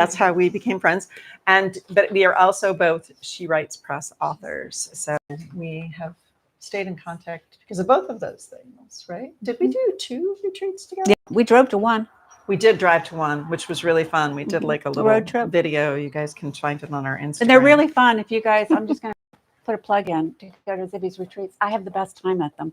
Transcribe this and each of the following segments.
that's how we became friends. But we are also both She Writes Press authors. So we have stayed in contact because of both of those things, right? Did we do 2 retreats together? Yeah, we drove to one. We did drive to one, which was really fun. We did like a little road trip video. You guys can find it on our Instagram. And they're really fun. If you guys, I'm just going to put a plug in to go to Zibby's retreats. I have the best time at them.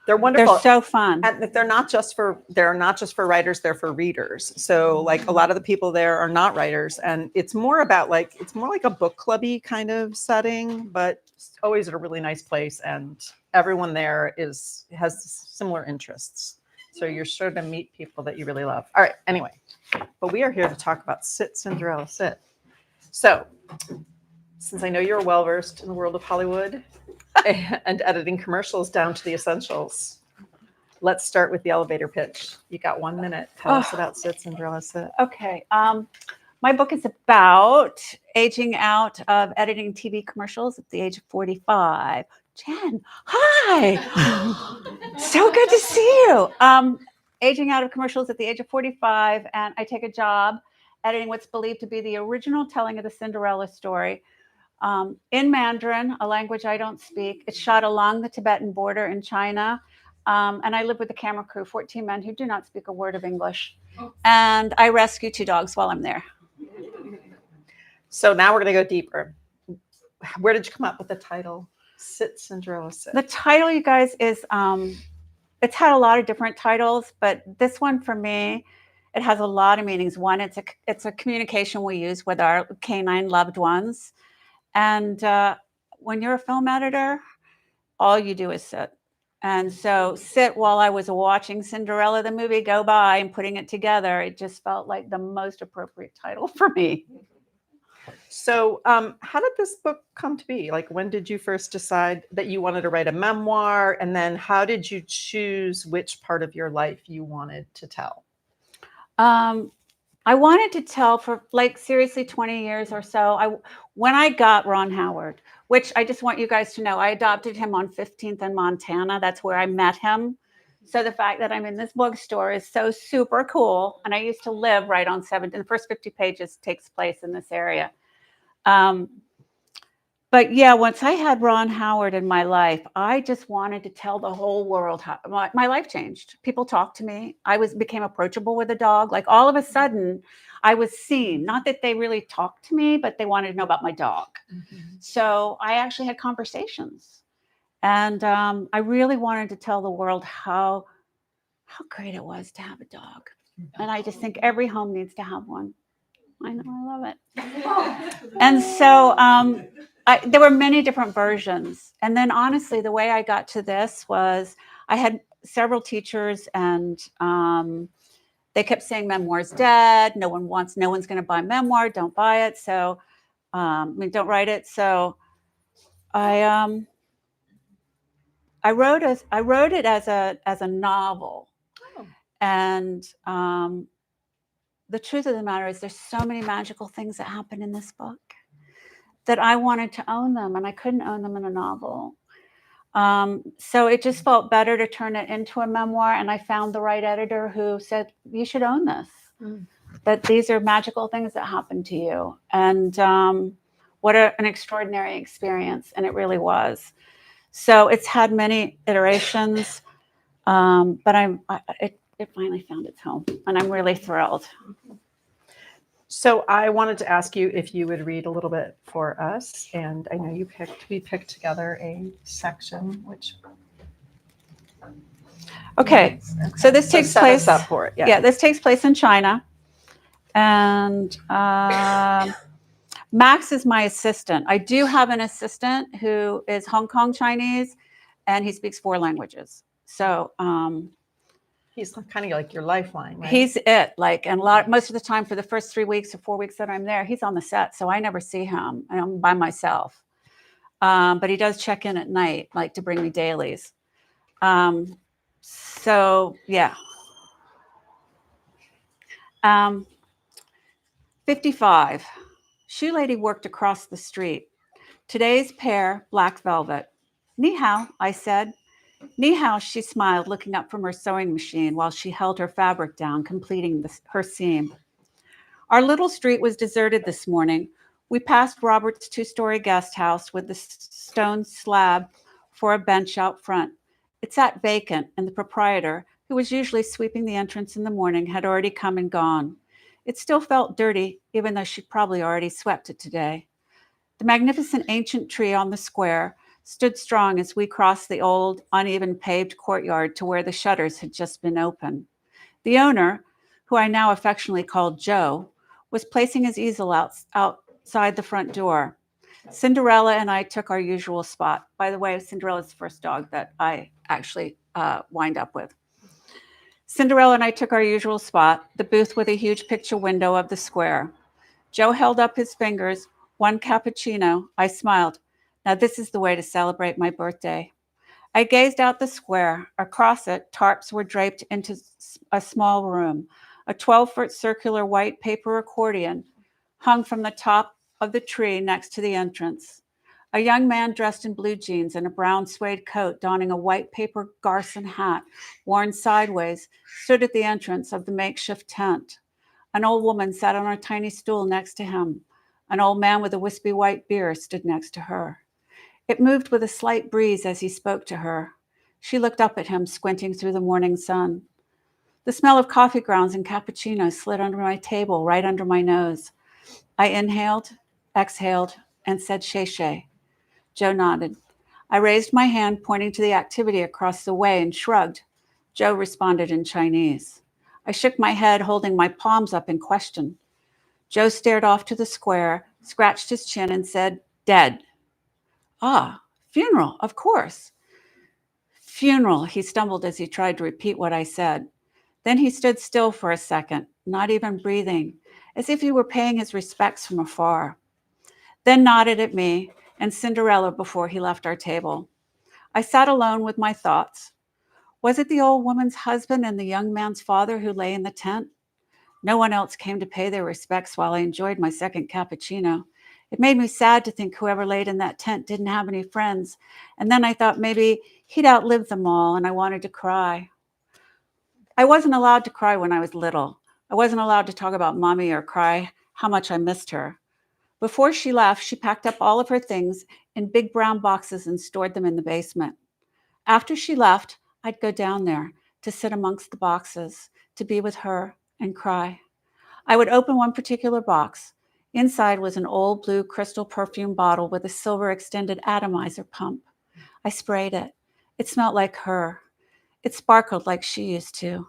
They're wonderful. They're so fun. And they're not just for writers, they're for readers. So like a lot of the people there are not writers, and it's more like a book clubby kind of setting, but always at a really nice place, and everyone there has similar interests. So you're sure to meet people that you really love. All right, anyway. But we are here to talk about Sit, Cinderella, Sit. So, since I know you're well versed in the world of Hollywood and editing commercials down to the essentials, let's start with the elevator pitch. You got 1 minute. Tell us about Sit, Cinderella, Sit. Okay. My book is about aging out of editing TV commercials at the age of 45. Jen, hi. So good to see you. Aging out of commercials at the age of 45, and I take a job editing what's believed to be the original telling of the Cinderella story in Mandarin, a language I don't speak. It's shot along the Tibetan border in China, and I live with a camera crew, 14 men who do not speak a word of English, and I rescue 2 dogs while I'm there. So now we're going to go deeper. Where did you come up with the title, Sit, Cinderella, Sit? The title, you guys, is it's had a lot of different titles, but this one for me, it has a lot of meanings. One, it's a communication we use with our canine loved ones. And when you're a film editor, all you do is sit. And so sit while I was watching Cinderella, the movie, go by and putting it together, it just felt like the most appropriate title for me. So how did this book come to be? Like, when did you first decide that you wanted to write a memoir? And then how did you choose which part of your life you wanted to tell? I wanted to tell for like seriously 20 years or so. When I got Ron Howard, which I just want you guys to know, I adopted him on 15th in Montana. That's where I met him. So the fact that I'm in this bookstore is so super cool. And I used to live right on 7th. And the first 50 pages takes place in this area. But yeah, once I had Ron Howard in my life, I just wanted to tell the whole world how my life changed. People talked to me. I became approachable with a dog. Like all of a sudden, I was seen. Not that they really talked to me, but they wanted to know about my dog. Mm-hmm. So I actually had conversations. And I really wanted to tell the world how great it was to have a dog. And I just think every home needs to have one. I know, I love it. And so there were many different versions. And then honestly, the way I got to this was I had several teachers, and they kept saying memoir's dead. No one's going to buy memoir. Don't buy it. So, don't write it. So I wrote it as a novel. Oh. And the truth of the matter is there's so many magical things that happen in this book that I wanted to own them, and I couldn't own them in a novel. So it just felt better to turn it into a memoir, and I found the right editor who said, you should own this, that these are magical things that happen to you. And what an extraordinary experience, and it really was. So it's had many iterations, but it finally found its home, and I'm really thrilled. So I wanted to ask you if you would read a little bit for us, and I know we picked together a section, which. Okay. So this takes place. Set us up for it. Yeah, this takes place in China, and Max is my assistant. I do have an assistant who is Hong Kong Chinese, and he speaks 4 languages. So. He's kind of like your lifeline, right? He's it. And most of the time for the first 3 weeks or 4 weeks that I'm there, he's on the set. So I never see him. I'm by myself. But he does check in at night, like to bring me dailies. So yeah. 55. Shoe lady worked across the street. Today's pair, black velvet. Ni hao, I said. Ni hao, she smiled, looking up from her sewing machine while she held her fabric down, completing her seam. Our little street was deserted this morning. We passed Robert's two-story guest house with the stone slab for a bench out front. It sat vacant, and the proprietor, who was usually sweeping the entrance in the morning, had already come and gone. It still felt dirty, even though she'd probably already swept it today. The magnificent ancient tree on the square stood strong as we crossed the old, uneven paved courtyard to where the shutters had just been open. The owner, who I now affectionately called Joe, was placing his easel outside the front door. Cinderella and I took our usual spot. By the way, Cinderella's the first dog that I actually wind up with. Cinderella and I took our usual spot, the booth with a huge picture window of the square. Joe held up his fingers, one cappuccino. I smiled. Now this is the way to celebrate my birthday. I gazed out the square. Across it, tarps were draped into a small room. A 12-foot circular white paper accordion hung from the top of the tree next to the entrance. A young man dressed in blue jeans and a brown suede coat, donning a white paper garson hat, worn sideways, stood at the entrance of the makeshift tent. An old woman sat on a tiny stool next to him. An old man with a wispy white beard stood next to her. It moved with a slight breeze as he spoke to her. She looked up at him, squinting through the morning sun. The smell of coffee grounds and cappuccinos slid under my table, right under my nose. I inhaled, exhaled, and said "Shay." Joe nodded. I raised my hand, pointing to the activity across the way, and shrugged. Joe responded in Chinese. I shook my head, holding my palms up in question. Joe stared off to the square, scratched his chin, and said, "Dead." Ah, funeral, of course. Funeral, he stumbled as he tried to repeat what I said. Then he stood still for a second, not even breathing, as if he were paying his respects from afar. Then nodded at me and Cinderella before he left our table. I sat alone with my thoughts. Was it the old woman's husband and the young man's father who lay in the tent? No one else came to pay their respects while I enjoyed my second cappuccino. It made me sad to think whoever laid in that tent didn't have any friends. And then I thought maybe he'd outlived them all, and I wanted to cry. I wasn't allowed to cry when I was little. I wasn't allowed to talk about mommy or cry how much I missed her. Before she left, she packed up all of her things in big brown boxes and stored them in the basement. After she left, I'd go down there to sit amongst the boxes, to be with her and cry. I would open one particular box. Inside was an old blue crystal perfume bottle with a silver extended atomizer pump. I sprayed it. It smelled like her. It sparkled like she used to.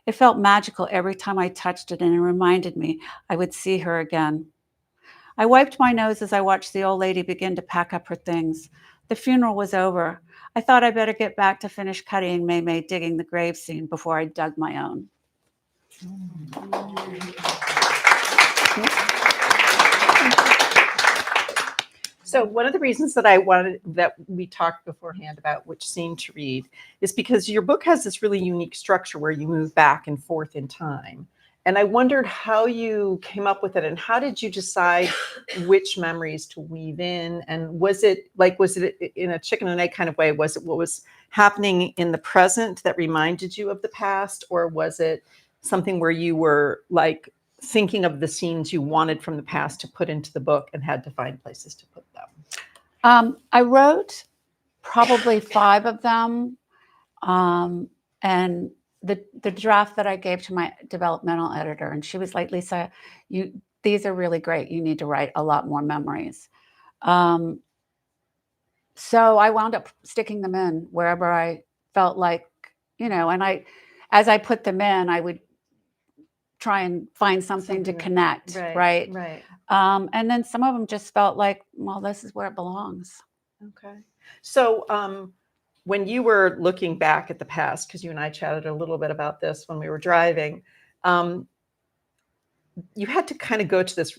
It felt magical every time I touched it, and it reminded me I would see her again. I wiped my nose as I watched the old lady begin to pack up her things. The funeral was over. I thought I'd better get back to finish cutting May May digging the grave scene before I dug my own. So one of the reasons that I wanted that we talked beforehand about which scene to read is because your book has this really unique structure where you move back and forth in time. And I wondered how you came up with it and how did you decide which memories to weave in? And was it in a chicken and egg kind of way? Was it what was happening in the present that reminded you of the past? Or was it something where you were like thinking of the scenes you wanted from the past to put into the book and had to find places to put them? I wrote probably 5 of them. And the draft that I gave to my developmental editor, and she was like, "Lisa, these are really great. You need to write a lot more memories." So I wound up sticking them in wherever I felt like, and as I put them in, I would try and find something to connect, right? Right. And then some of them just felt like, well, this is where it belongs. Okay. So when you were looking back at the past, because you and I chatted a little bit about this when we were driving, you had to kind of go to this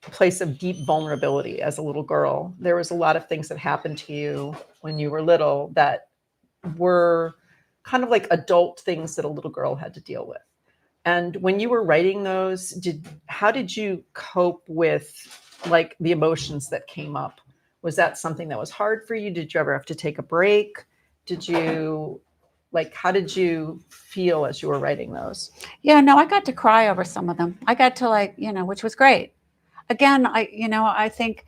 place of deep vulnerability as a little girl. There was a lot of things that happened to you when you were little that were kind of like adult things that a little girl had to deal with. And when you were writing those, how did you cope with like the emotions that came up? Was that something that was hard for you? Did you ever have to take a break? Did you like, how did you feel as you were writing those? Yeah, no, I got to cry over some of them. I got to like, you know, which was great. Again, I think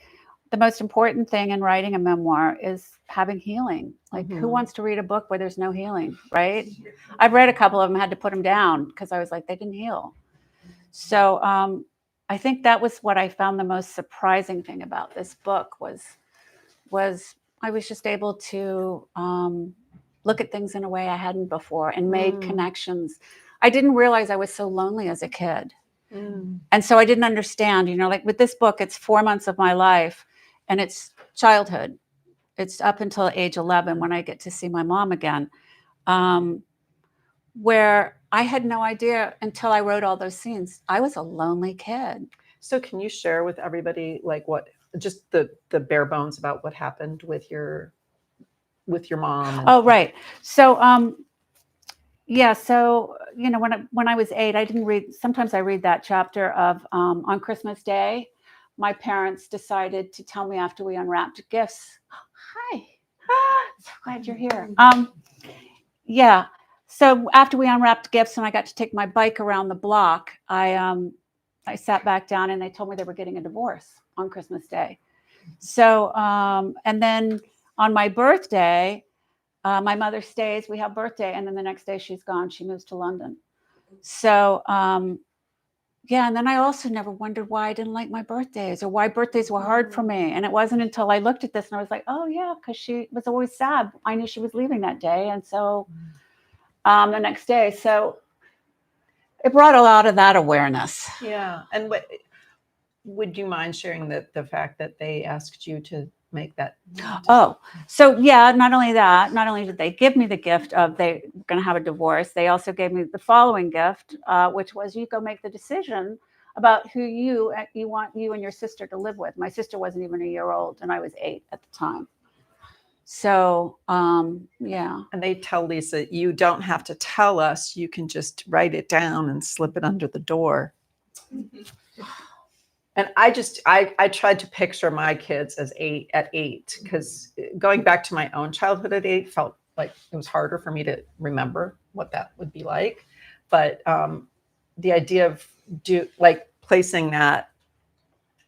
the most important thing in writing a memoir is having healing. Like, who wants to read a book where there's no healing, right? I've read a couple of them, had to put them down because I was like, they didn't heal. So I think that was what I found the most surprising thing about this book was I was just able to look at things in a way I hadn't before and made connections. I didn't realize I was so lonely as a kid. And so I didn't understand, you know, like with this book, it's 4 months of my life and it's childhood. It's up until age 11 when I get to see my mom again, where I had no idea until I wrote all those scenes. I was a lonely kid. So can you share with everybody like what just the bare bones about what happened with your mom? Oh, right. So yeah, so you know, when I was 8, I didn't read. Sometimes I read that chapter of on Christmas Day, my parents decided to tell me after we unwrapped gifts. Hi, so glad you're here. Yeah, so after we unwrapped gifts and I got to take my bike around the block, I sat back down and they told me they were getting a divorce on Christmas Day. So and then on my birthday. My mother stays, we have birthday, and then the next day she's gone. She moves to London. So, yeah, and then I also never wondered why I didn't like my birthdays or why birthdays were hard for me. And it wasn't until I looked at this and I was like, oh, yeah, because she was always sad. I knew she was leaving that day. And so the next day, so it brought a lot of that awareness. Yeah. And what would you mind sharing the fact that they asked you to make that? Oh, so yeah, not only that, not only did they give me the gift of they were going to have a divorce, they also gave me the following gift, which was you go make the decision about who you want you and your sister to live with. My sister wasn't even a year old and I was 8 at the time. So, yeah. And they tell Lisa, you don't have to tell us, you can just write it down and slip it under the door. And I tried to picture my kids as 8 at 8, because going back to my own childhood at 8 felt like it was harder for me to remember what that would be like. But the idea of placing that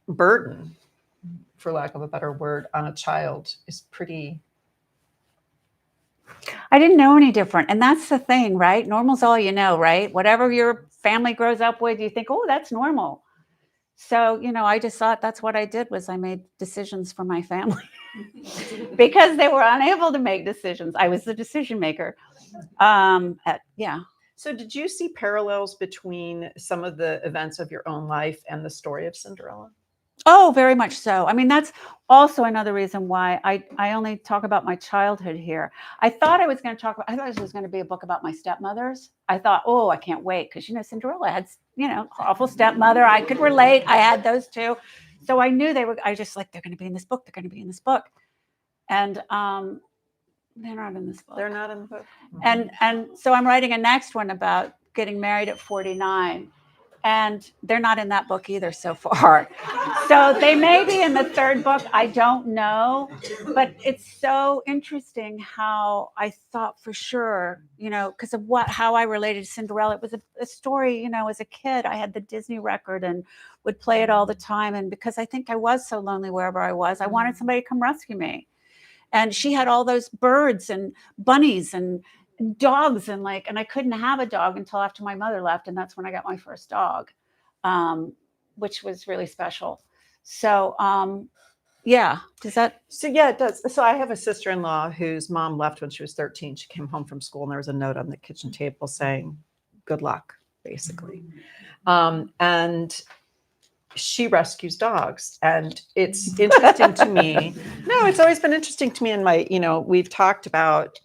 burden, for lack of a better word, on a child is pretty. I didn't know any different. And that's the thing, right? Normal's all you know, right? Whatever your family grows up with, you think, oh, that's normal. So, you know, I just thought that's what I did was I made decisions for my family because they were unable to make decisions. I was the decision maker. Yeah. So did you see parallels between some of the events of your own life and the story of Cinderella? Oh, very much so. I mean, that's also another reason why I only talk about my childhood here. I thought I was going to I thought this was going to be a book about my stepmothers. I thought, oh, I can't wait. Because, you know, Cinderella had, you know, awful stepmother. I could relate. I had those too. So I knew I just like, they're going to be in this book. They're going to be in this book. And they're not in this book. They're not in the book. And so I'm writing a next one about getting married at 49. And they're not in that book either so far. So they may be in the third book. I don't know. But it's so interesting how I thought for sure, you know, because of how I related to Cinderella. It was a story, you know, as a kid, I had the Disney record and would play it all the time. And because I think I was so lonely wherever I was, I wanted somebody to come rescue me. And she had all those birds and bunnies and dogs and I couldn't have a dog until after my mother left. And that's when I got my first dog, which was really special. So, yeah, does that? So yeah, it does. So I have a sister-in-law whose mom left when she was 13. She came home from school and there was a note on the kitchen table saying, good luck, basically. And she rescues dogs. And it's interesting to me. No, it's always been interesting to me in my, you know, we've talked about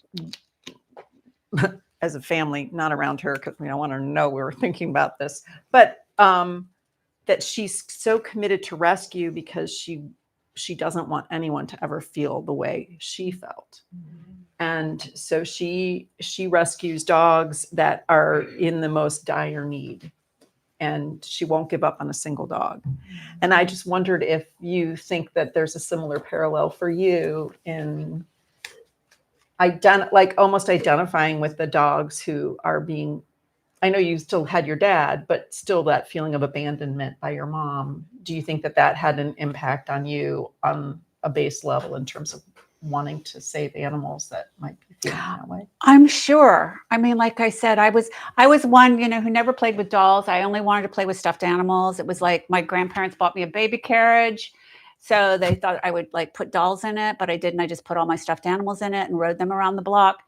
as a family, not around her because we don't want her to know we were thinking about this, but that she's so committed to rescue because she doesn't want anyone to ever feel the way she felt. And so she rescues dogs that are in the most dire need, and she won't give up on a single dog. And I just wondered if you think that there's a similar parallel for you in almost identifying with the dogs who are being, I know you still had your dad, but still that feeling of abandonment by your mom. Do you think that had an impact on you on a base level in terms of wanting to save animals that might be feeling that way? I'm sure. I mean, like I said, I was one, who never played with dolls. I only wanted to play with stuffed animals. It was like my grandparents bought me a baby carriage. So they thought I would like put dolls in it, but I didn't. I just put all my stuffed animals in it and rode them around the block.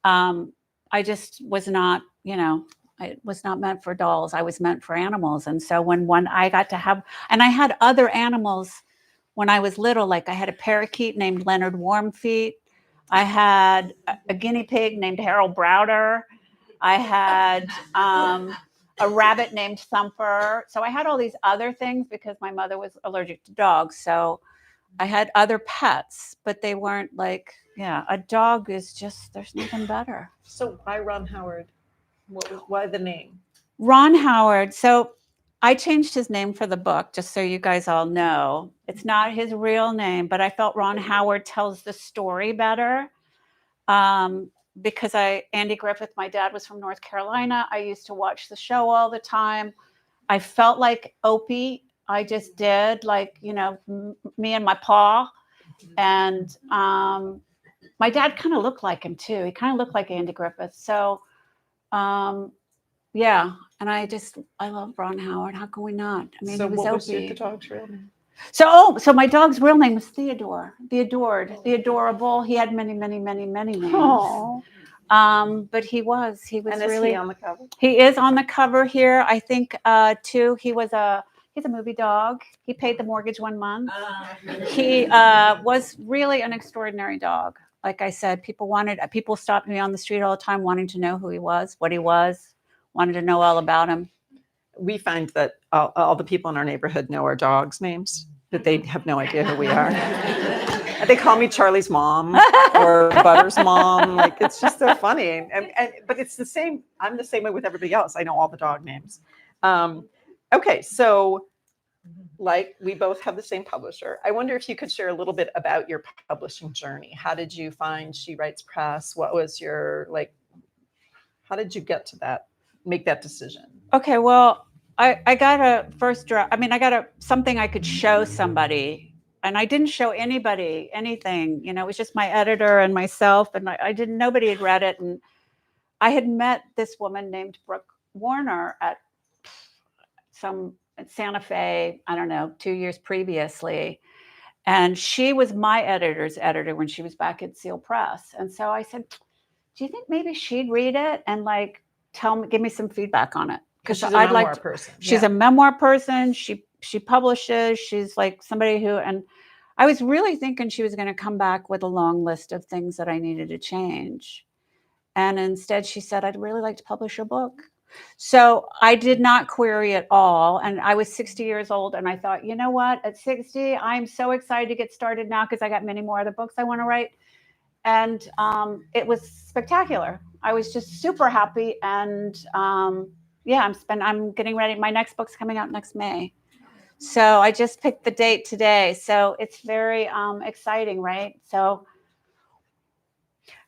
I just was not, I was not meant for dolls. I was meant for animals. And so when I got to have, and I had other animals when I was little, like I had a parakeet named Leonard Warmfeet. I had a guinea pig named Harold Browder. I had a rabbit named Thumper. So I had all these other things because my mother was allergic to dogs. So I had other pets, but they weren't like, a dog is just, there's nothing better. So why Ron Howard? Why the name? Ron Howard. So I changed his name for the book, just so you guys all know. It's not his real name, but I felt Ron Howard tells the story better. Because Andy Griffith, my dad was from North Carolina. I used to watch the show all the time. I felt like Opie. I just did, like, me and my paw. And my dad kind of looked like him too. He kind of looked like Andy Griffith. So, yeah. And I love Ron Howard. How can we not? I mean, So he was what was Opie. the dog's real name? So my dog's real name was Theodore, the adored, the adorable. He had many, many, many, many names. Aww. But he was And really he on the cover? He is on the cover here. I think too. He's a movie dog. He paid the mortgage 1 month. He was really an extraordinary dog. Like I said, people stopped me on the street all the time wanting to know who he was, what he was, wanted to know all about him. We find that all the people in our neighborhood know our dogs' names, but they have no idea who we are. They call me Charlie's mom or Butter's mom. Like, it's just so funny. But it's the same. I'm the same way with everybody else. I know all the dog names. Okay, so like we both have the same publisher. I wonder if you could share a little bit about your publishing journey. How did you find She Writes Press? What was your, how did you get to make that decision? Okay, well, I got a first draft. I mean, I got something I could show somebody, and I didn't show anybody anything. It was just my editor and myself, and nobody had read it. And I had met this woman named Brooke Warner at Santa Fe, I don't know, 2 years previously. And she was my editor's editor when she was back at Seal Press. And so I said, do you think maybe she'd read it and give me some feedback on it? Because she's a memoir person. She's a memoir person. She publishes. She's like somebody who, and I was really thinking she was going to come back with a long list of things that I needed to change. And instead she said, I'd really like to publish your book. So I did not query at all. And I was 60 years old. And I thought, you know what, at 60, I'm so excited to get started now because I got many more other books I want to write. And it was spectacular. I was just super happy. And I'm getting ready. My next book's coming out next May. So I just picked the date today. So it's very exciting, right? So.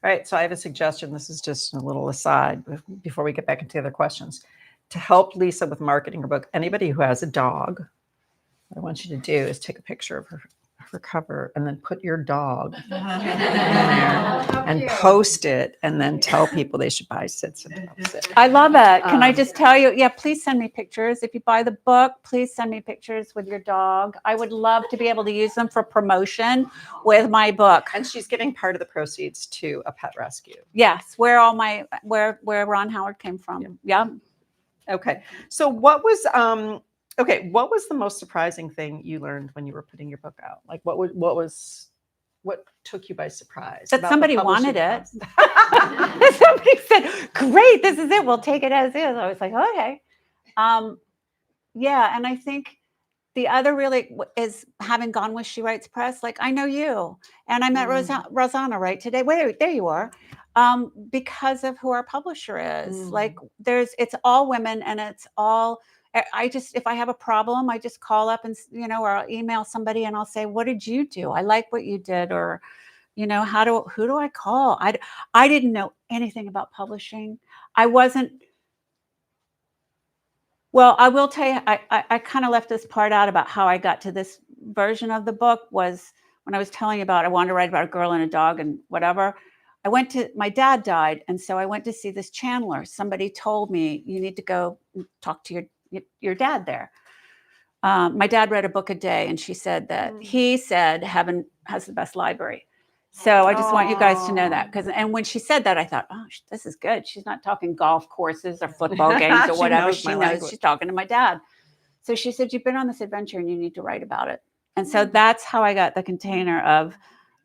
All right, so I have a suggestion. This is just a little aside before we get back into the other questions. To help Lisa with marketing her book, anybody who has a dog, what I want you to do is take a picture of her cover and then put your dog in there and post it and then tell people they should buy Sits and Sit. I love it. Can I just tell you, please send me pictures. If you buy the book, please send me pictures with your dog. I would love to be able to use them for promotion with my book. And she's giving part of the proceeds to a pet rescue. Yes, where Ron Howard came from. Yeah. Okay. So what was the most surprising thing you learned when you were putting your book out? Like what took you by surprise? That somebody wanted it. Somebody said, great, this is it. We'll take it as is. I was like, okay. And I think the other really is having gone with She Writes Press. Like, I know you. And I met Rosanna right today. Wait, there you are. Because of who our publisher is. Like it's all women and it's all, if I have a problem, I just call up and, or I'll email somebody and I'll say, what did you do? I like what you did. Or, You know, who do I call? I didn't know anything about publishing. I wasn't. Well, I will tell you, I kind of left this part out about how I got to this version of the book was when I was telling you about I wanted to write about a girl and a dog and whatever. My dad died, and so I went to see this channeler. Somebody told me you need to go and talk to your dad there. My dad read a book a day, and she said that he said heaven has the best library. So I just want you guys to know that and when she said that, I thought, oh, this is good. She's not talking golf courses or football games or whatever. She knows she's talking to my dad. So she said, you've been on this adventure and you need to write about it. And so that's how I got the container of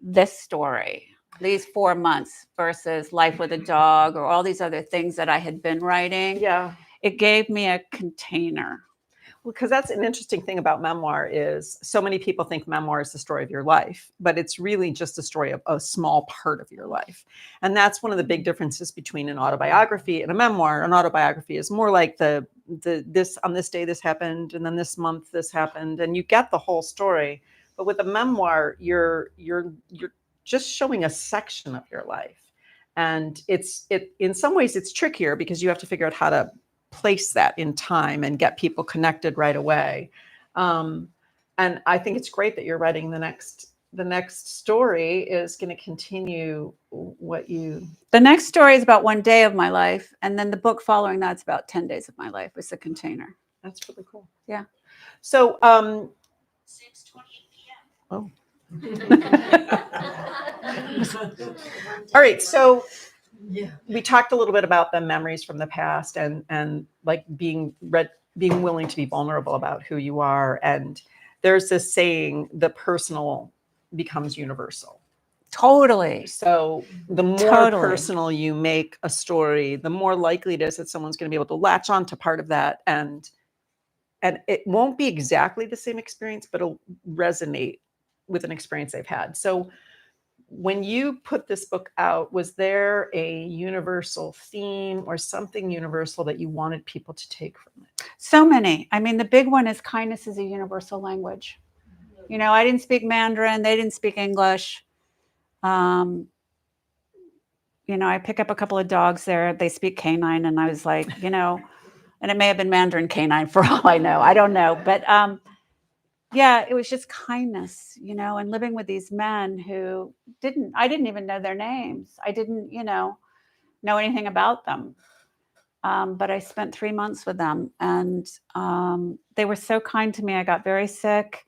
this story, these 4 months versus Life with a Dog or all these other things that I had been writing. Yeah. It gave me a container. Because that's an interesting thing about memoir is so many people think memoir is the story of your life, but it's really just a story of a small part of your life. And that's one of the big differences between an autobiography and a memoir. An autobiography is more like this on this day this happened, and then this month this happened, and you get the whole story. But with a memoir, you're just showing a section of your life. And it in some ways it's trickier because you have to figure out how to place that in time and get people connected right away. And I think it's great that you're writing the next story is going to continue The next story is about 1 day of my life. And then the book following that's about 10 days of my life. It's a container. That's really cool. Yeah. So, 6:28 p.m. Oh. All right. So we talked a little bit about the memories from the past and like being willing to be vulnerable about who you are. And there's this saying, the personal becomes universal. Totally. So the more personal you make a story, the more likely it is that someone's going to be able to latch on to part of that. And it won't be exactly the same experience, but it'll resonate with an experience they've had. So when you put this book out, was there a universal theme or something universal that you wanted people to take from it? So many. I mean, the big one is kindness is a universal language. You know, I didn't speak Mandarin. They didn't speak English. You know, I pick up a couple of dogs there. They speak canine. And I was like, you know, and it may have been Mandarin canine for all I know. I don't know. But yeah, it was just kindness, you know, and living with these men who I didn't even know their names. I didn't, you know anything about them. But I spent 3 months with them and they were so kind to me. I got very sick.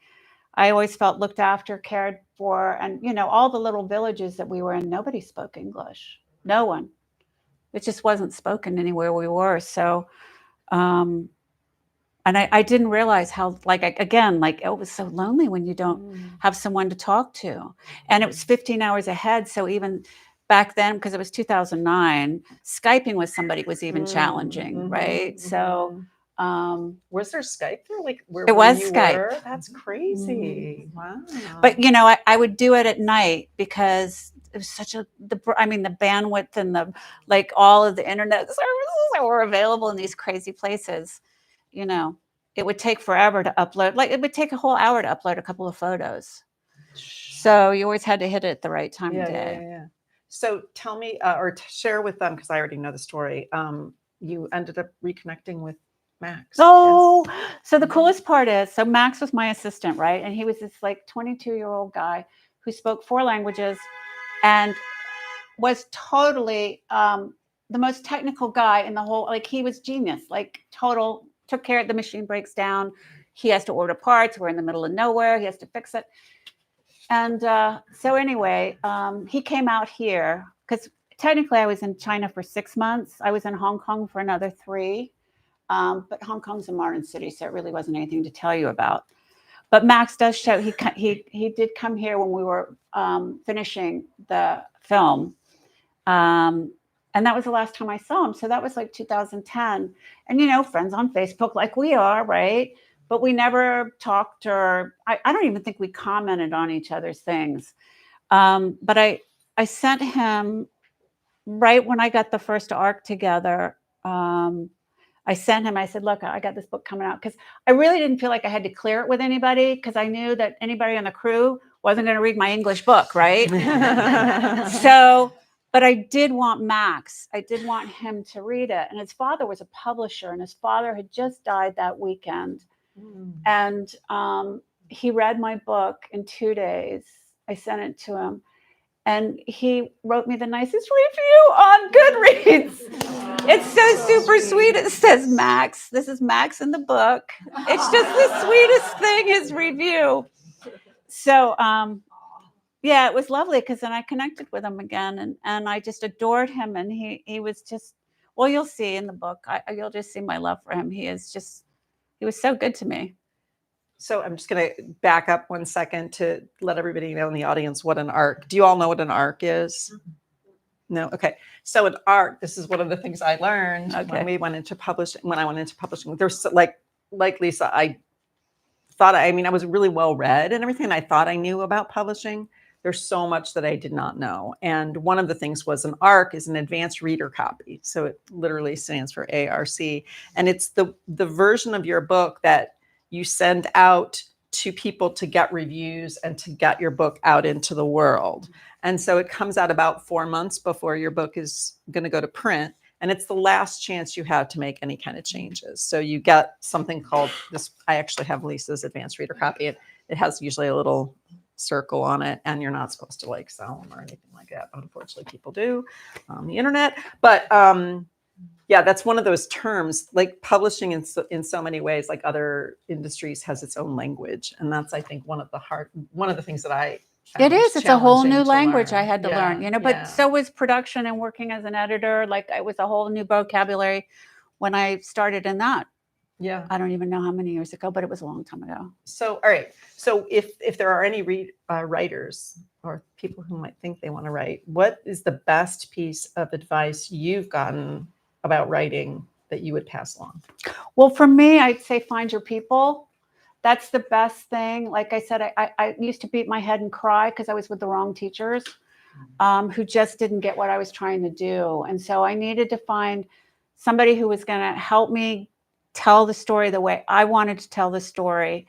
I always felt looked after, cared for. And, you know, all the little villages that we were in, nobody spoke English. No one. It just wasn't spoken anywhere we were. So, and I didn't realize how, like, again, like it was so lonely when you don't have someone to talk to. And it was 15 hours ahead. So even back then, because it was 2009, Skyping with somebody was even challenging, right? So was there Skype there? Like it was Skype. Were? That's crazy. Wow. But, you know, I would do it at night because it was such the bandwidth and like all of the internet services that were available in these crazy places. You know, it would take forever to upload. Like it would take a whole hour to upload a couple of photos. So you always had to hit it at the right time of day. Yeah. So tell me, or share with them, because I already know the story. You ended up reconnecting with Max. Oh, yes. So the coolest part is, so Max was my assistant, right? And he was this like 22-year-old guy who spoke 4 languages and was totally the most technical guy in the whole, like he was genius, like took care of the machine breaks down. He has to order parts. We're in the middle of nowhere. He has to fix it. And so anyway, he came out here because technically I was in China for 6 months. I was in Hong Kong for another 3. But Hong Kong's a modern city, so it really wasn't anything to tell you about. But Max does show, he did come here when we were finishing the film. And that was the last time I saw him. So that was like 2010. And, you know, friends on Facebook like we are, right? But we never talked or I don't even think we commented on each other's things. But I sent him right when I got the first arc together. I sent him, I said, look, I got this book coming out because I really didn't feel like I had to clear it with anybody because I knew that anybody on the crew Wasn't going to read my English book, right? So, but I did want Max. I did want him to read it. And his father was a publisher, and his father had just died that weekend. And he read my book in 2 days. I sent it to him, and he wrote me the nicest review on Goodreads. It's so super sweet. It says, Max, this is Max in the book. It's just the sweetest thing, his review. So, yeah, it was lovely because then I connected with him again, and I just adored him. And he was just, well, you'll see in the book. You'll just see my love for him. He was so good to me. So I'm just going to back up 1 second to let everybody know in the audience what an ARC. Do you all know what an ARC is? No? Okay. So an ARC, this is one of the things I learned when I went into publishing. There's like Lisa, I was really well read and everything. And I thought I knew about publishing. There's so much that I did not know. And one of the things was an ARC is an advanced reader copy. So it literally stands for ARC. And it's the version of your book that you send out to people to get reviews and to get your book out into the world. And so it comes out about 4 months before your book is going to go to print. And it's the last chance you have to make any kind of changes. So you get something called this. I actually have Lisa's advanced reader copy. It has usually a little circle on it, and you're not supposed to like sell them or anything like that. But unfortunately, people do on the internet. But yeah, that's one of those terms. Like publishing in so many ways, like other industries, has its own language, and that's, I think, one of the things that I. It is. It's a whole new language I had to learn, Yeah. but so was production and working as an editor. Like it was a whole new vocabulary when I started in that. Yeah. I don't even know how many years ago, but it was a long time ago. So, all right. So if there are any writers or people who might think they want to write, what is the best piece of advice you've gotten about writing that you would pass along? Well, for me, I'd say find your people. That's the best thing. Like I said, I used to beat my head and cry because I was with the wrong teachers who just didn't get what I was trying to do. And so I needed to find somebody who was going to help me tell the story the way I wanted to tell the story.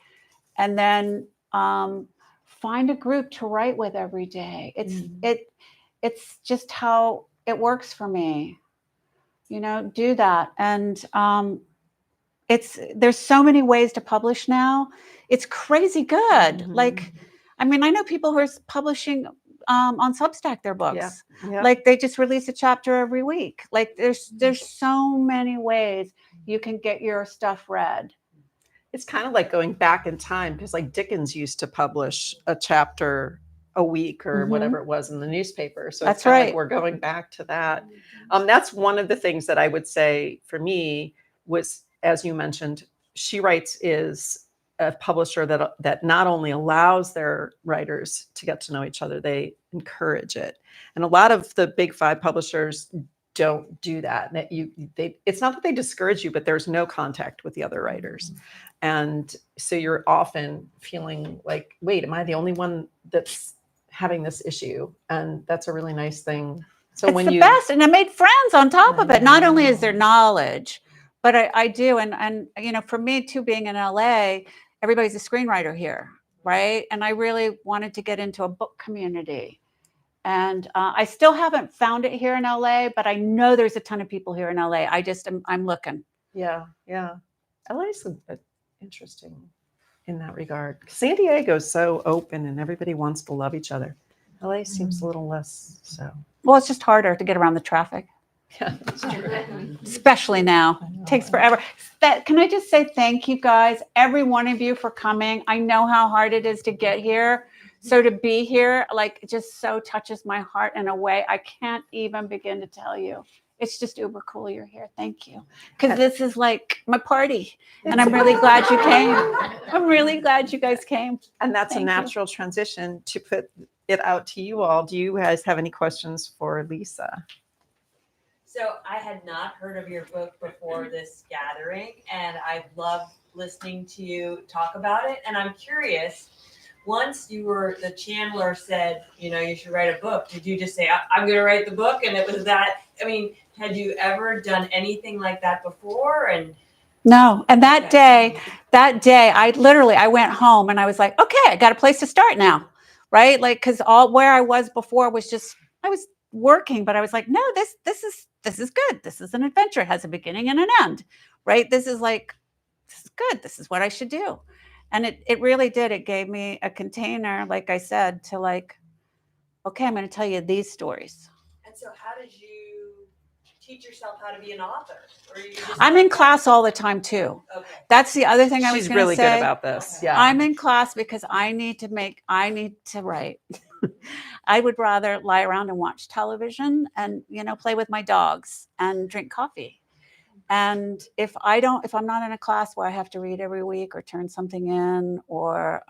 And then find a group to write with every day. It's just how it works for me. Do that. And there's so many ways to publish now. It's crazy good. Like, I know people who are publishing on Substack their books. Yeah. Like they just release a chapter every week. Like there's so many ways you can get your stuff read. It's kind of like going back in time, because like Dickens used to publish a chapter a week or whatever it was in the newspaper. So that's it's kind of right. like we're going back to that. That's one of the things that I would say for me was, as you mentioned, She Writes is a publisher that not only allows their writers to get to know each other, they encourage it. And a lot of the big 5 publishers don't do that. It's not that they discourage you, but there's no contact with the other writers. And so you're often feeling like, wait, am I the only one that's having this issue? And that's a really nice thing. So it's the best. And I made friends on top of it. Not only is there knowledge, but I do. And for me too, being in LA, everybody's a screenwriter here, right? And I really wanted to get into a book community. And I still haven't found it here in LA, but I know there's a ton of people here in LA. I'm looking. Yeah. LA is interesting in that regard. San Diego is so open and everybody wants to love each other. LA seems a little less so. Well, it's just harder to get around the traffic. Yeah, that's true. Especially now. It takes forever. Can I just say thank you guys, every one of you, for coming. I know how hard it is to get here. So to be here, like, it just so touches my heart in a way I can't even begin to tell you. It's just uber cool you're here. Thank you. Because this is like my party. And I'm really glad you came. I'm really glad you guys came. And that's a natural transition to put it out to you all. Do you guys have any questions for Lisa? So I had not heard of your book before this gathering, and I've loved listening to you talk about it. And I'm curious, once the Chandler said, you should write a book, did you just say, I'm going to write the book? And it was that, had you ever done anything like that before? And no. And that day, I went home and I was like, okay, I got a place to start now. right? Like, because all where I was before was just I was working, but I was like, no, this is good. This is an adventure. It has a beginning and an end, right? This is good. This is what I should do. And it really did. It gave me a container, like I said, to like, okay, I'm going to tell you these stories. And so how did you teach yourself how to be an author? Or you just I'm in class all the time too. Okay. That's the other thing I was She's going to really say. good about this. Okay. Yeah. I'm in class because I need to write. I would rather lie around and watch television and, play with my dogs and drink coffee. And if I'm not in a class where I have to read every week or turn something in, or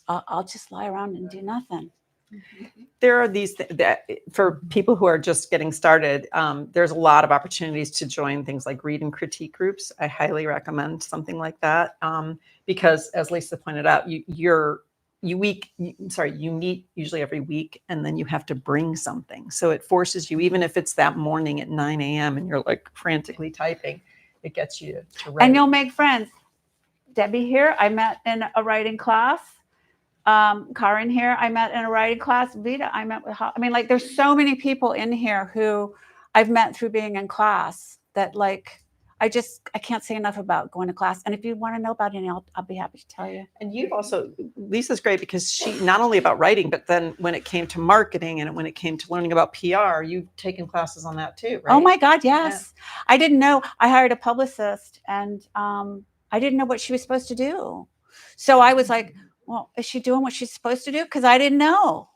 I'll just lie around and do nothing. There are these that for people who are just getting started, there's a lot of opportunities to join things like read and critique groups. I highly recommend something like that, because as Lisa pointed out, you meet usually every week, and then you have to bring something. So it forces you, even if it's that morning at 9 a.m. and you're like frantically typing, it gets you to write. And you'll make friends. Debbie here, I met in a writing class. Karin here, I met in a writing class. Vita, I met with. I mean, like, there's so many people in here who I've met through being in class that, like, I can't say enough about going to class. And if you want to know about any, I'll be happy to tell you. And you've also, Lisa's great because she not only about writing, but then when it came to marketing and when it came to learning about PR, you've taken classes on that too, right? Oh my God, yes. Yeah. I didn't know. I hired a publicist, and I didn't know what she was supposed to do. So I was like, well, is she doing what she's supposed to do? Because I didn't know.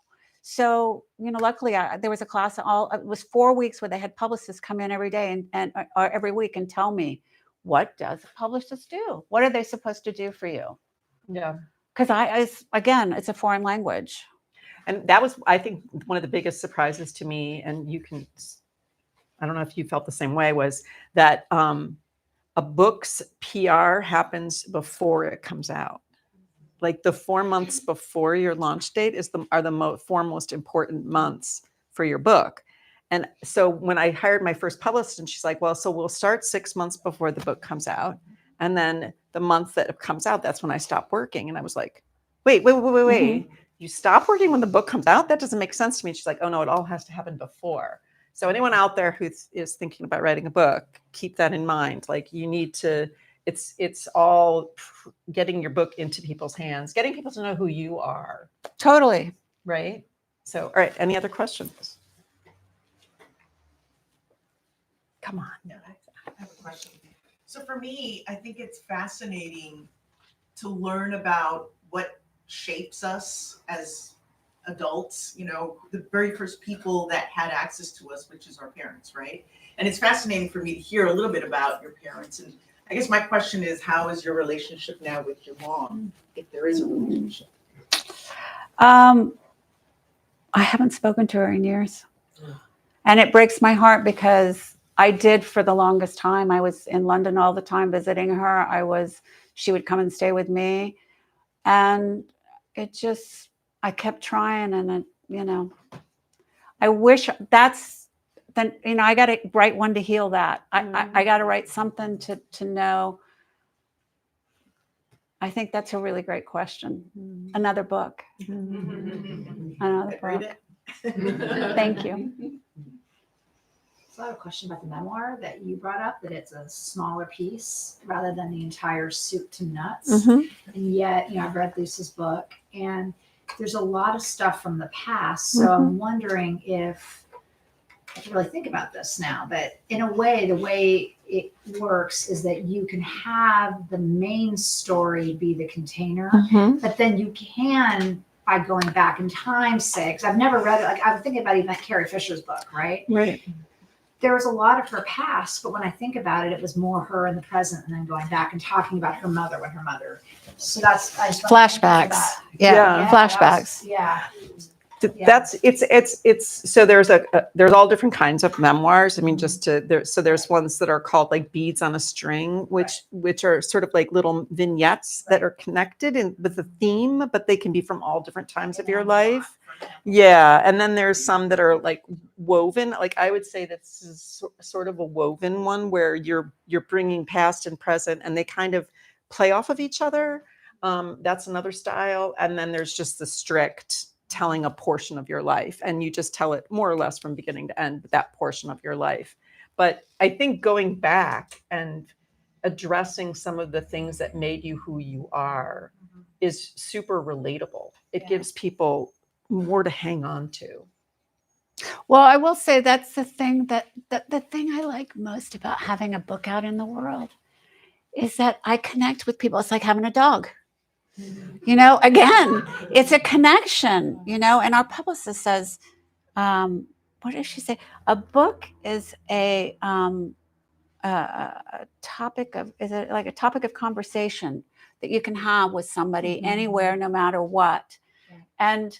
So, luckily there was a class, it was 4 weeks where they had publicists come in every day and or every week and tell me, what does a publicist do? What are they supposed to do for you? Yeah. Because again, it's a foreign language. And that was, I think, one of the biggest surprises to me, and I don't know if you felt the same way, was that a book's PR happens before it comes out. Like the 4 months before your launch date are the 4 most important months for your book. And so when I hired my first publicist, and she's like, well, so we'll start 6 months before the book comes out. And then the month that it comes out, that's when I stop working. And I was like, wait. Mm-hmm. You stop working when the book comes out? That doesn't make sense to me. She's like, oh no, it all has to happen before. So anyone out there who is thinking about writing a book, keep that in mind. Like, you need to, it's all getting your book into people's hands, getting people to know who you are. Totally. Right? So, all right, any other questions? Come on. No, I have a question. So for me, I think it's fascinating to learn about what shapes us as adults, the very first people that had access to us, which is our parents, right? And it's fascinating for me to hear a little bit about your parents. And I guess my question is, how is your relationship now with your mom, if there is a relationship? I haven't spoken to her in years. And it breaks my heart because I did for the longest time. I was in London all the time visiting her. She would come and stay with me. And I kept trying, and I wish I got to write one to heal that. I got to write something to know. I think that's a really great question. Another book. Another book. Thank you. So I have a question about the memoir that you brought up, that it's a smaller piece rather than the entire soup to nuts. Mm-hmm. And yet, I've read Lisa's book, and there's a lot of stuff from the past. So I'm wondering if I can really think about this now, but in a way, the way it works is that you can have the main story be the container, but then you can, by going back in time, say, because I've never read it. Like, I'm thinking about even like Carrie Fisher's book, right? Right. There was a lot of her past, but when I think about it, it was more her in the present and then going back and talking about her mother when her mother. So that's I just flashbacks. Yeah, flashbacks. That's it's so there's all different kinds of memoirs. I mean, there's ones that are called like beads on a string, which are sort of like little vignettes that are connected with the theme, but they can be from all different times of your life. Yeah, and then there's some that are like woven. Like, I would say this is sort of a woven one where you're bringing past and present, and they kind of play off of each other. That's another style. And then there's just the strict telling a portion of your life, and you just tell it more or less from beginning to end, that portion of your life. But I think going back and addressing some of the things that made you who you are is super relatable. It Yeah. gives people more to hang on to. Well, I will say that's the thing that the thing I like most about having a book out in the world is that I connect with people. It's like having a dog. You know, again, it's a connection, you know, and our publicist says, what does she say? A book is a topic of, is it like a topic of conversation that you can have with somebody anywhere, no matter what. Yeah. And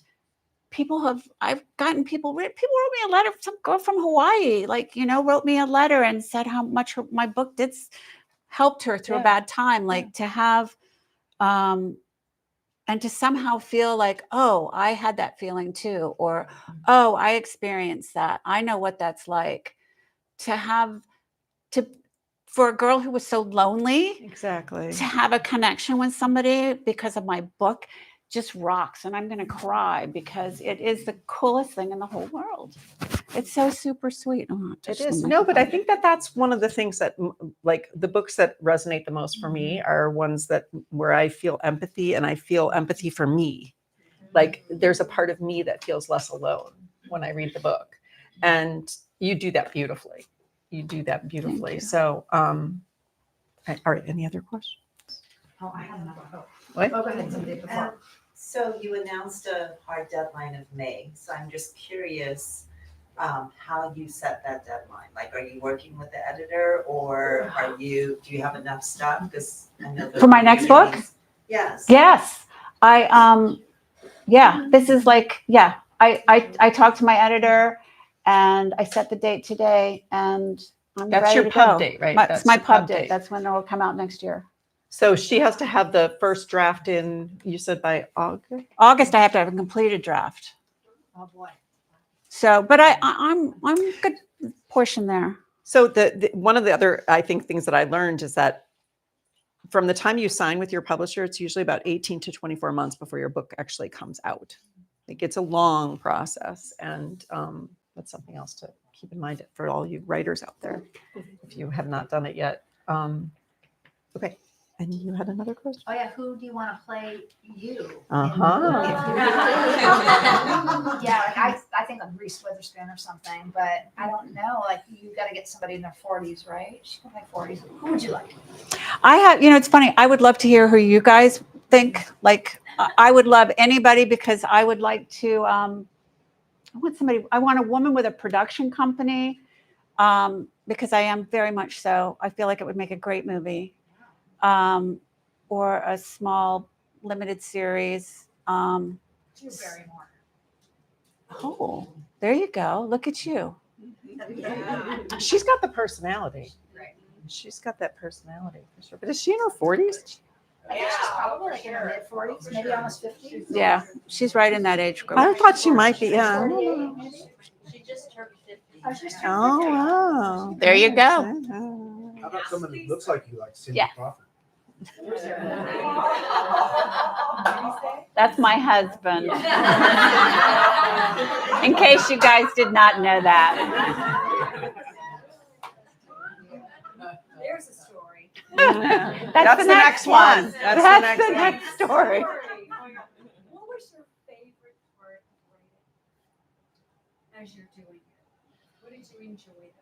I've gotten people wrote me a letter, some girl from Hawaii, like, you know, wrote me a letter and said how much my book helped her through a bad time. Like to have, and to somehow feel like, oh, I had that feeling too, or, oh, I experienced that. I know what that's like for a girl who was so lonely, Exactly. to have a connection with somebody because of my book just rocks. And I'm going to cry because it is the coolest thing in the whole world. It's so super sweet. Oh, It is. No, but I think that that's one of the things that, like, the books that resonate the most for me are ones that where I feel empathy, and I feel empathy for me. Like there's a part of me that feels less alone when I read the book, and you do that beautifully. You do that beautifully. you. So, all right. Any other questions? Oh, I have another. What? Oh, go ahead, somebody before. So you announced a hard deadline of May. So I'm just curious how you set that deadline. Like, are you working with the editor, or do you have enough stuff? Because I know For my next book? Yes. Yes. This is like, I talked to my editor and I set the date today, and I'm That's ready your to pub go. date, right? It's That's my your pub pub date. date. That's when it will come out next year. So she has to have the first draft in, you said by August? August, I have to have a completed draft. Oh, boy. So, but I'm good portion there. So the one of the other, I think, things that I learned is that from the time you sign with your publisher, it's usually about 18 to 24 months before your book actually comes out. Like it's a long process, and that's something else to keep in mind for all you writers out there, if you have not done it yet. Okay, and you had another question? Oh, yeah, who do you want to play you? Yeah, like I think of Reese Witherspoon or something, but I don't know. Like you got to get somebody in their 40s, right? She can play 40s. Who would you like? I have, it's funny. I would love to hear who you guys think. Like, I would love anybody, because I would like to, I want a woman with a production company, because I am very much so. I feel like it would make a great movie, or a small limited series. Drew Barrymore. Oh, there you go. Look at you. She's got the personality. Right. She's got that personality for sure. But is she in her 40s? I think she's probably like in her mid 40s, maybe almost 50. Yeah, she's right in that age group. I thought she might be. Yeah. 48, maybe. She just turned 50. Oh, she's just Oh, wow. There you go. How about someone who looks like you, like Cindy Yeah. Crawford? That's my husband. In case you guys did not know that. There's a story. That's the next one. That's That's the the next next story. What was your favorite part of writing as you're doing it? What did you enjoy the most?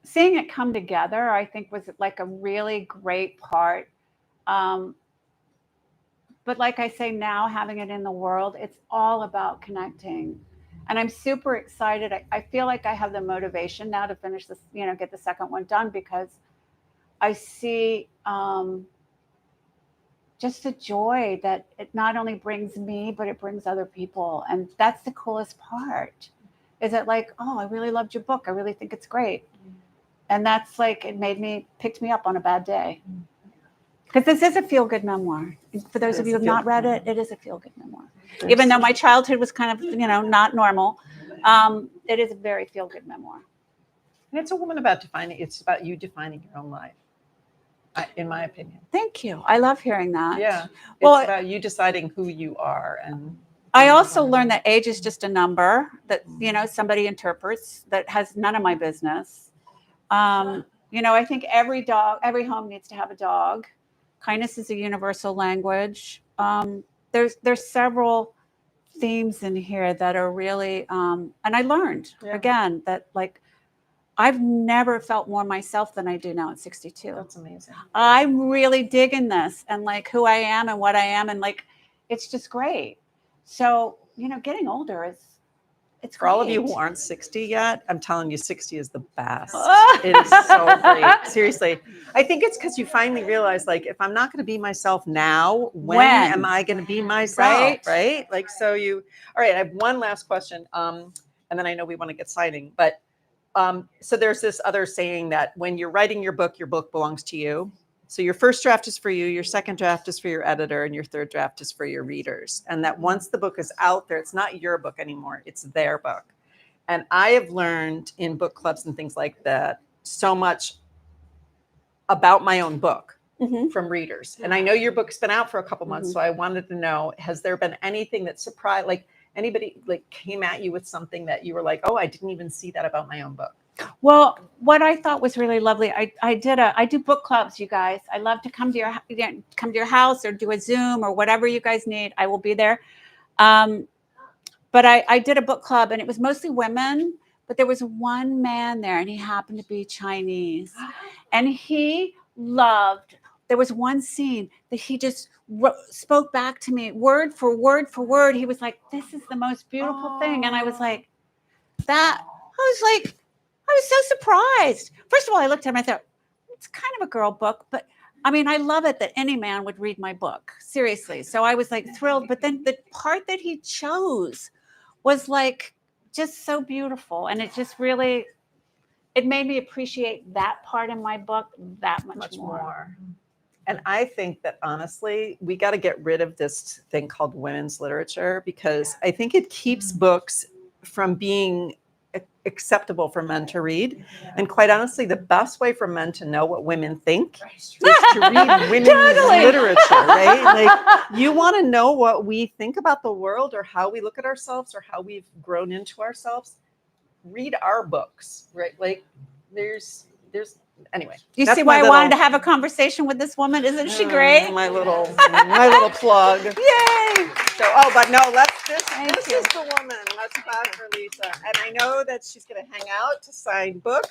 Seeing it come together, I think, was like a really great part. But like I say now, having it in the world, it's all about connecting. And I'm super excited. I feel like I have the motivation now to finish this, get the second one done, because I see just the joy that it not only brings me, but it brings other people. And that's the coolest part. Is it like, oh, I really loved your book. I really think it's great. And that's like, picked me up on a bad day. Because this is a feel-good memoir. For those of you who have not read it, it is a feel-good memoir. Even though my childhood was kind of, not normal, it is a very feel-good memoir. And it's a woman about defining, it's about you defining your own life. in my opinion. Thank you. I love hearing that. Yeah. Well, It's about you deciding who you are. And I also learned that age is just a number that, somebody interprets that has none of my business. I think every home needs to have a dog. Kindness is a universal language. There's several themes in here that are really, and I learned again that like, I've never felt more myself than I do now at 62. that's amazing. I'm really digging this and like who I am and what I am. And like, it's just great. So, getting older it's For all of you great. who aren't 60 yet, I'm telling you, 60 is the best. Ah! It is so great. Seriously. I think it's because you finally realize, like, if I'm not going to be myself now, when am I going to be myself? Right? Like, all right, I have one last question. And then I know we want to get signing, but so there's this other saying that when you're writing your book belongs to you. So your first draft is for you, your second draft is for your editor, and your third draft is for your readers. And that once the book is out there, it's not your book anymore, it's their book. And I have learned in book clubs and things like that so much about my own book from readers. And I know your book's been out for a couple months, so I wanted to know, has there been anything that surprised, like anybody like came at you with something that you were like, oh, I didn't even see that about my own book? Well, what I thought was really lovely, I do book clubs, you guys. I love to come to your house or do a Zoom or whatever you guys need. I will be there. But I did a book club and it was mostly women, but there was one man there and he happened to be Chinese. And he loved, there was one scene that he just spoke back to me word for word for word. He was like, this is the most beautiful thing. And I was like, I was so surprised. First of all, I looked at him, I thought, it's kind of a girl book, but I mean, I love it that any man would read my book, seriously. So I was like thrilled. But then the part that he chose was like just so beautiful. And it just really, it made me appreciate that part in my book that much more. And I think that honestly, we got to get rid of this thing called women's literature, because I think it keeps books from being acceptable for men to read. And quite honestly, the best way for men to know what women think is to read women's literature, right? Like, you want to know what we think about the world or how we look at ourselves or how we've grown into ourselves, read our books, right? Like, there's anyway. You see why I wanted to have a conversation with this woman? Isn't she great? My little plug. Yay! So, but no, this is the woman. Let's clap for Lisa. And I know that she's going to hang out to sign books.